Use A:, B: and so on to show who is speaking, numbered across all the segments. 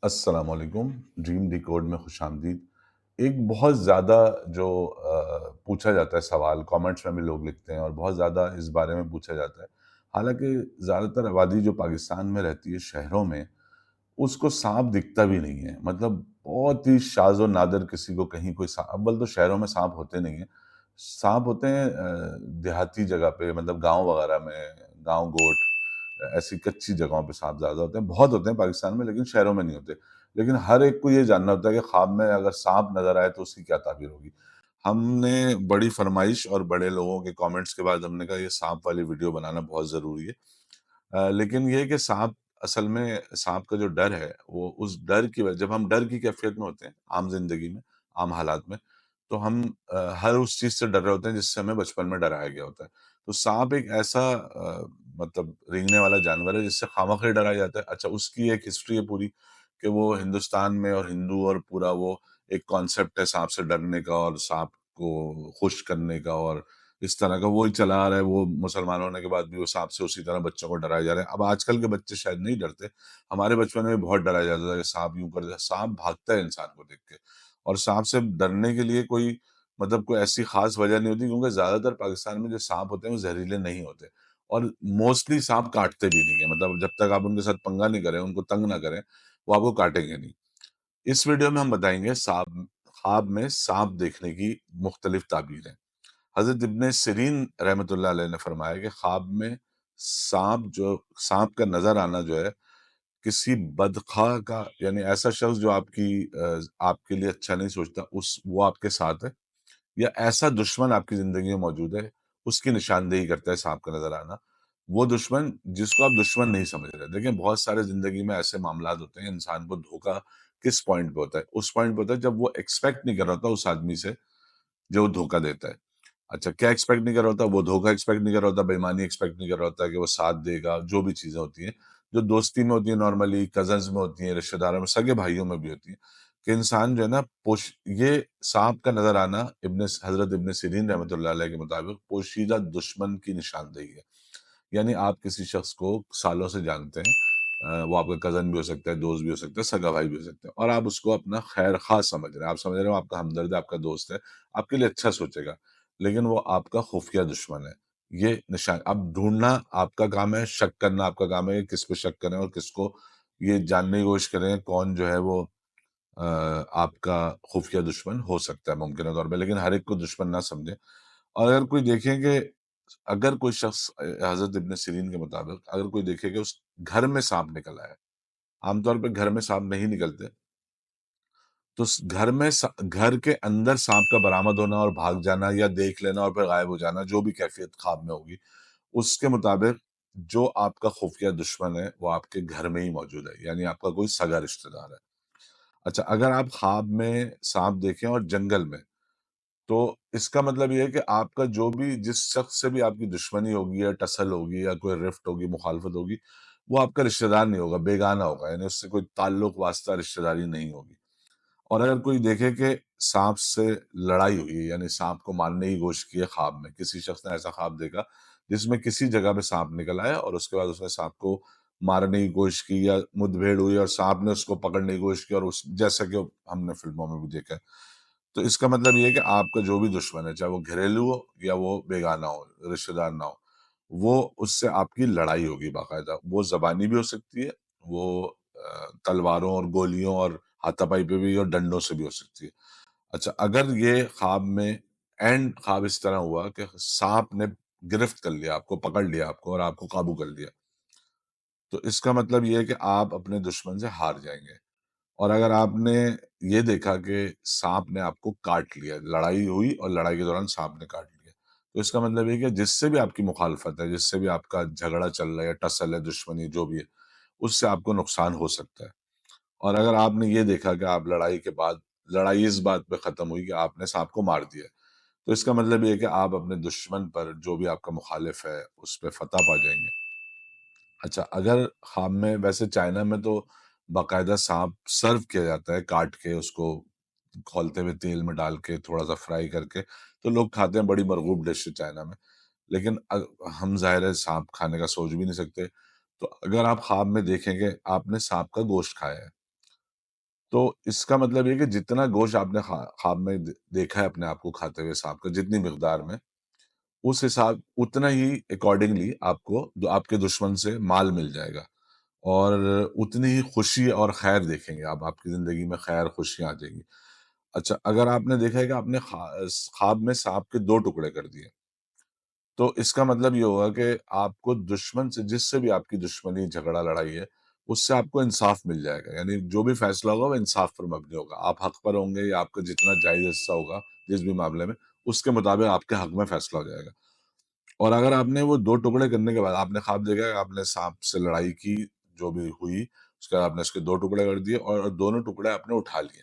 A: السلام علیکم، dream decode میں خوش آمدید۔ ایک بہت زیادہ جو پوچھا جاتا ہے سوال، کامنٹس میں بھی لوگ لکھتے ہیں اور بہت زیادہ اس بارے میں پوچھا جاتا ہے۔ حالانکہ زیادہ تر آبادی جو پاکستان میں رہتی ہے شہروں میں، اس کو سانپ دکھتا بھی نہیں ہے۔ مطلب بہت ہی شاذ و نادر کسی کو کہیں کوئی سانپ، اول تو شہروں میں سانپ ہوتے نہیں ہیں۔ سانپ ہوتے ہیں دیہاتی جگہ پہ، مطلب گاؤں وغیرہ میں، گاؤں گوٹ، ایسی کچی جگہوں پہ سانپ زیادہ ہوتے ہیں، بہت ہوتے ہیں پاکستان میں، لیکن شہروں میں نہیں ہوتے۔ لیکن ہر ایک کو یہ جاننا ہوتا ہے کہ خواب میں اگر سانپ نظر آئے تو اس کی کیا تعبیر ہوگی۔ ہم نے بڑی فرمائش اور بڑے لوگوں کے کامنٹس کے بعد ہم نے کہا یہ سانپ والی ویڈیو بنانا بہت ضروری ہے۔ لیکن یہ کہ سانپ اصل میں سانپ کا جو ڈر ہے وہ اس ڈر کی وجہ، جب ہم ڈر کی کیفیت میں ہوتے ہیں عام زندگی میں، عام حالات میں، تو ہم ہر اس چیز سے ڈر رہے ہوتے ہیں جس سے ہمیں بچپن میں ڈرایا گیا ہوتا ہے۔ تو سانپ ایک ایسا مطلب رینگنے والا جانور ہے جس سے خواہ ڈرایا جاتا ہے۔ اچھا، اس کی ایک ہسٹری ہے پوری کہ وہ ہندوستان میں اور ہندو اور پورا وہ ایک کانسیپٹ ہے سانپ سے ڈرنے کا اور سانپ کو خوش کرنے کا، اور اس طرح کا وہی چلا آ رہا ہے۔ وہ مسلمان ہونے کے بعد بھی وہ سانپ سے اسی طرح بچوں کو ڈرائے جا رہے ہیں۔ اب آج کل کے بچے شاید نہیں ڈرتے، ہمارے بچپن میں بھی بہت ڈرایا جاتا تھا کہ سانپ یوں کر دے۔ سانپ بھاگتا ہے انسان کو دیکھ کے، اور سانپ سے ڈرنے کے لیے کوئی مطلب کوئی ایسی خاص وجہ نہیں ہوتی، کیونکہ زیادہ تر پاکستان میں جو سانپ ہوتے ہیں وہ زہریلے نہیں ہوتے، اور موسٹلی سانپ کاٹتے بھی نہیں ہیں۔ مطلب جب تک آپ ان کے ساتھ پنگا نہیں کریں، ان کو تنگ نہ کریں، وہ آپ کو کاٹیں گے نہیں۔ اس ویڈیو میں ہم بتائیں گے خواب میں سانپ دیکھنے کی مختلف تعبیریں۔ حضرت ابن سیرین رحمۃ اللہ علیہ نے فرمایا کہ خواب میں سانپ کا نظر آنا جو ہے کسی بدخواہ کا، یعنی ایسا شخص جو آپ کے لیے اچھا نہیں سوچتا، وہ آپ کے ساتھ ہے، یا ایسا دشمن آپ کی زندگی میں موجود ہے، اس کی نشاندہی کرتا ہے سانپ کا نظر آنا۔ وہ دشمن جس کو آپ دشمن نہیں سمجھ رہے۔ دیکھیں، بہت سارے زندگی میں ایسے معاملات ہوتے ہیں، انسان کو دھوکہ کس پوائنٹ پہ ہوتا ہے؟ اس پوائنٹ پہ ہوتا ہے جب وہ ایکسپیکٹ نہیں کر رہا ہوتا اس آدمی سے جو دھوکہ دیتا ہے۔ اچھا، کیا ایکسپیکٹ نہیں کر رہا ہوتا؟ وہ دھوکہ ایکسپیکٹ نہیں کر رہا ہوتا، بےایمانی ایکسپیکٹ نہیں کر رہا ہوتا کہ وہ ساتھ دے گا، جو بھی چیزیں ہوتی ہیں جو دوستی میں ہوتی ہیں، نارملی کزنز میں ہوتی ہیں، رشتہ داروں میں، سگے بھائیوں میں بھی ہوتی ہیں، کہ انسان جو ہے نا یہ سانپ کا نظر آنا حضرت ابن سیرین رحمۃ اللہ علیہ کے مطابق پوشیدہ دشمن کی نشاندہی ہے۔ یعنی آپ کسی شخص کو سالوں سے جانتے ہیں، وہ آپ کا کزن بھی ہو سکتا ہے، دوست بھی ہو سکتا ہے، سگا بھائی بھی ہو سکتا ہے، اور آپ اس کو اپنا خیر خواہ سمجھ رہے ہیں، آپ سمجھ رہے ہو آپ کا ہمدرد ہے، آپ کا دوست ہے، آپ کے لیے اچھا سوچے گا، لیکن وہ آپ کا خفیہ دشمن ہے۔ یہ نشان اب ڈھونڈنا آپ کا کام ہے، شک کرنا آپ کا کام ہے، کس پہ شک کریں اور کس کو یہ جاننے کی کوشش کریں کون جو ہے وہ آپ کا خفیہ دشمن ہو سکتا ہے ممکنہ طور پہ، لیکن ہر ایک کو دشمن نہ سمجھیں۔ اور اگر کوئی دیکھیں کہ اگر کوئی شخص حضرت ابن سیرین کے مطابق اگر کوئی دیکھے کہ اس گھر میں سانپ نکل آیا ہے، عام طور پہ گھر میں سانپ نہیں نکلتے، تو گھر کے اندر سانپ کا برآمد ہونا اور بھاگ جانا یا دیکھ لینا اور پھر غائب ہو جانا، جو بھی کیفیت خواب میں ہوگی، اس کے مطابق جو آپ کا خفیہ دشمن ہے وہ آپ کے گھر میں ہی موجود ہے، یعنی آپ کا کوئی سگا رشتہ دار ہے۔ اچھا، اگر آپ خواب میں سانپ دیکھیں اور جنگل میں، تو اس کا مطلب یہ ہے کہ آپ کا جو بھی جس شخص سے بھی آپ کی دشمنی ہوگی یا ٹسل ہوگی یا کوئی رفٹ ہوگی، مخالفت ہوگی، وہ آپ کا رشتہ دار نہیں ہوگا، بیگانہ ہوگا، یعنی اس سے کوئی تعلق واسطہ رشتہ داری نہیں ہوگی۔ اور اگر کوئی دیکھے کہ سانپ سے لڑائی ہوئی ہے، یعنی سانپ کو مارنے کی کوشش کی ہے خواب میں، کسی شخص نے ایسا خواب دیکھا جس میں کسی جگہ پہ سانپ نکل آیا اور اس کے بعد اس نے سانپ کو مارنے کی کوشش کی یا مد بھیڑ ہوئی اور سانپ نے اس کو پکڑنے کی کوشش کی، اور جیسا کہ ہم نے فلموں میں بھی دیکھا ہے، تو اس کا مطلب یہ ہے کہ آپ کا جو بھی دشمن ہے، چاہے وہ گھریلو ہو یا وہ بیگانہ ہو، رشتہ دار نہ ہو، وہ اس سے آپ کی لڑائی ہوگی باقاعدہ۔ وہ زبانی بھی ہو سکتی ہے، وہ تلواروں اور گولیوں اور ہاتھا پائی پہ بھی اور ڈنڈوں سے بھی ہو سکتی ہے۔ اچھا، اگر یہ خواب میں خواب اس طرح ہوا کہ سانپ نے گرفت کر لیا آپ کو، پکڑ لیا آپ کو اور آپ کو قابو کر لیا، تو اس کا مطلب یہ ہے کہ آپ اپنے دشمن سے ہار جائیں گے۔ اور اگر آپ نے یہ دیکھا کہ سانپ نے آپ کو کاٹ لیا، لڑائی ہوئی اور لڑائی کے دوران سانپ نے کاٹ لیا، تو اس کا مطلب یہ کہ جس سے بھی آپ کی مخالفت ہے، جس سے بھی آپ کا جھگڑا چل رہا ہے یا ٹسل ہے، دشمنی جو بھی ہے، اس سے آپ کو نقصان ہو سکتا ہے۔ اور اگر آپ نے یہ دیکھا کہ آپ لڑائی کے بعد لڑائی اس بات پہ ختم ہوئی کہ آپ نے سانپ کو مار دیا، تو اس کا مطلب یہ ہے کہ آپ اپنے دشمن پر جو بھی آپ کا مخالف ہے اس پہ فتح پا جائیں گے۔ اچھا، اگر خواب میں، ویسے چائنا میں تو باقاعدہ سانپ سرو کیا جاتا ہے، کاٹ کے اس کو کھولتے ہوئے تیل میں ڈال کے تھوڑا سا فرائی کر کے، تو لوگ کھاتے ہیں، بڑی مرغوب ڈش ہے چائنا میں۔ لیکن ہم ظاہر ہے سانپ کھانے کا سوچ بھی نہیں سکتے، تو اگر آپ خواب میں دیکھیں کہ آپ نے سانپ کا گوشت کھایا ہے، تو اس کا مطلب یہ ہے کہ جتنا گوشت آپ نے خواب میں دیکھا ہے اپنے آپ کو کھاتے ہوئے سانپ کا، جتنی مقدار میں، اس حساب اتنا ہی اکارڈنگلی آپ کو آپ کے دشمن سے مال مل جائے گا، اور اتنی ہی خوشی اور خیر دیکھیں گے آپ کی زندگی میں، خیر خوشیاں آ جائیں گی۔ اچھا، اگر آپ نے دیکھا ہے کہ آپ نے خواب میں سانپ کے 2 ٹکڑے کر دیے، تو اس کا مطلب یہ ہوگا کہ آپ کو دشمن سے، جس سے بھی آپ کی دشمنی، جھگڑا، لڑائی ہے، اس سے آپ کو انصاف مل جائے گا، یعنی جو بھی فیصلہ ہوگا وہ انصاف پر مبنی ہوگا، آپ حق پر ہوں گے، یا آپ کا جتنا جائز حصہ ہوگا جس بھی معاملے میں، اس کے مطابق آپ کے حق میں فیصلہ ہو جائے گا۔ اور اگر آپ نے وہ 2 ٹکڑے کرنے کے بعد آپ نے خواب دیکھا کہ آپ نے سانپ سے لڑائی کی، جو بھی ہوئی، اس کے بعد آپ نے اس کے 2 ٹکڑے کر دیے اور دونوں ٹکڑے آپ نے اٹھا لیے،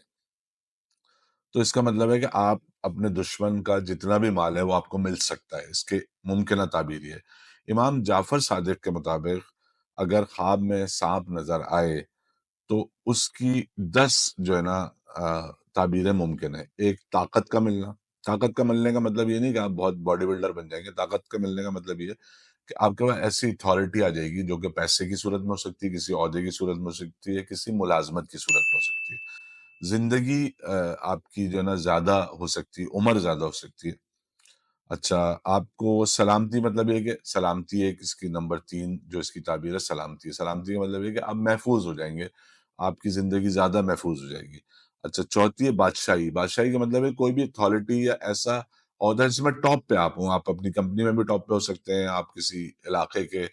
A: تو اس کا مطلب ہے کہ آپ اپنے دشمن کا جتنا بھی مال ہے وہ آپ کو مل سکتا ہے، اس کے ممکنہ تعبیر یہ ہے۔ امام جعفر صادق کے مطابق اگر خواب میں سانپ نظر آئے تو اس کی 10 جو ہے نا تعبیریں ممکن ہے۔ ایک، طاقت کا ملنا۔ طاقت کا ملنے کا مطلب یہ نہیں کہ آپ بہت باڈی بلڈر بن جائیں گے، طاقت کا ملنے کا مطلب یہ ہے کہ آپ کے پاس ایسی اتھارٹی آ جائے گی جو کہ پیسے کی صورت میں ہو سکتی ہے، کسی عہدے کی صورت میں ہو سکتی ہے، کسی ملازمت کی صورت میں ہو سکتی ہے۔ زندگی آپ کی جو ہے نا زیادہ ہو سکتی ہے، عمر زیادہ ہو سکتی ہے۔ اچھا، آپ کو سلامتی، مطلب یہ ہے کہ سلامتی ایک اس کی نمبر 3 جو اس کی تعبیر ہے سلامتی ہے۔ سلامتی کا مطلب یہ ہے کہ آپ محفوظ ہو جائیں گے، آپ کی زندگی زیادہ محفوظ ہو جائے گی۔ اچھا، چوتھی ہے بادشاہی۔ بادشاہی کا مطلب ہے کوئی بھی اتھارٹی یا ایسا عہدہ جس میں ٹاپ پہ آپ ہوں، آپ اپنی کمپنی میں بھی ٹاپ پہ ہو سکتے ہیں، آپ کسی علاقے کے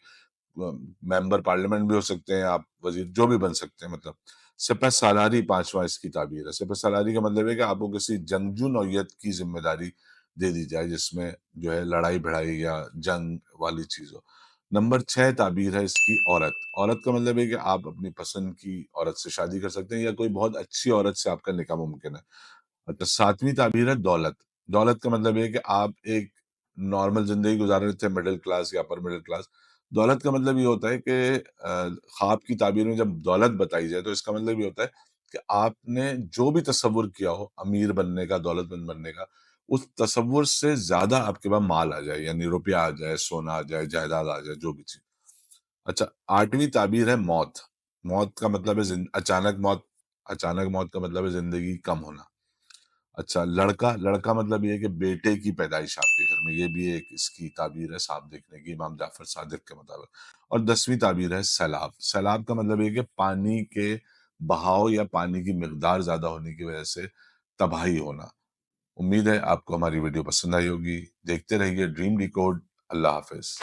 A: ممبر پارلیمنٹ بھی ہو سکتے ہیں، آپ وزیر جو بھی بن سکتے ہیں، مطلب سپہ سالاری پانچواں اس کی تعبیر ہے۔ سپہ سالاری کا مطلب ہے کہ آپ کو کسی جنگجو نوعیت کی ذمہ داری دے دی جائے جس میں جو ہے لڑائی بھڑائی یا جنگ والی چیز ہو۔ نمبر 6 تعبیر ہے اس کی عورت۔ عورت کا مطلب ہے کہ آپ اپنی پسند کی عورت سے شادی کر سکتے ہیں، یا کوئی بہت اچھی عورت سے آپ کا نکاح ممکن ہے۔ اچھا، 7ویں تعبیر ہے دولت۔ دولت کا مطلب ہے کہ آپ ایک نارمل زندگی گزار رہے تھے، مڈل کلاس یا اپر مڈل کلاس۔ دولت کا مطلب یہ ہوتا ہے کہ خواب کی تعبیر میں جب دولت بتائی جائے تو اس کا مطلب یہ ہوتا ہے کہ آپ نے جو بھی تصور کیا ہو امیر بننے کا، دولت مند بننے کا، اس تصور سے زیادہ آپ کے پاس مال آ جائے، یعنی روپیہ آ جائے، سونا آ جائے، جائیداد آ جائے، جو بھی چیز۔ اچھا، 8ویں تعبیر ہے موت۔ موت کا مطلب ہے اچانک موت۔ اچانک موت کا مطلب ہے زندگی کم ہونا۔ اچھا، لڑکا، لڑکا مطلب یہ ہے کہ بیٹے کی پیدائش آپ کے گھر میں، یہ بھی ایک اس کی تعبیر ہے سانپ دیکھنے کی امام جعفر صادق کے مطابق۔ اور 10ویں تعبیر ہے سیلاب۔ سیلاب کا مطلب یہ ہے کہ پانی کے بہاؤ یا پانی کی مقدار زیادہ ہونے کی وجہ سے تباہی ہونا۔ امید ہے آپ کو ہماری ویڈیو پسند آئی ہوگی۔ دیکھتے رہیے ڈریم ڈیکوڈ۔ اللہ حافظ۔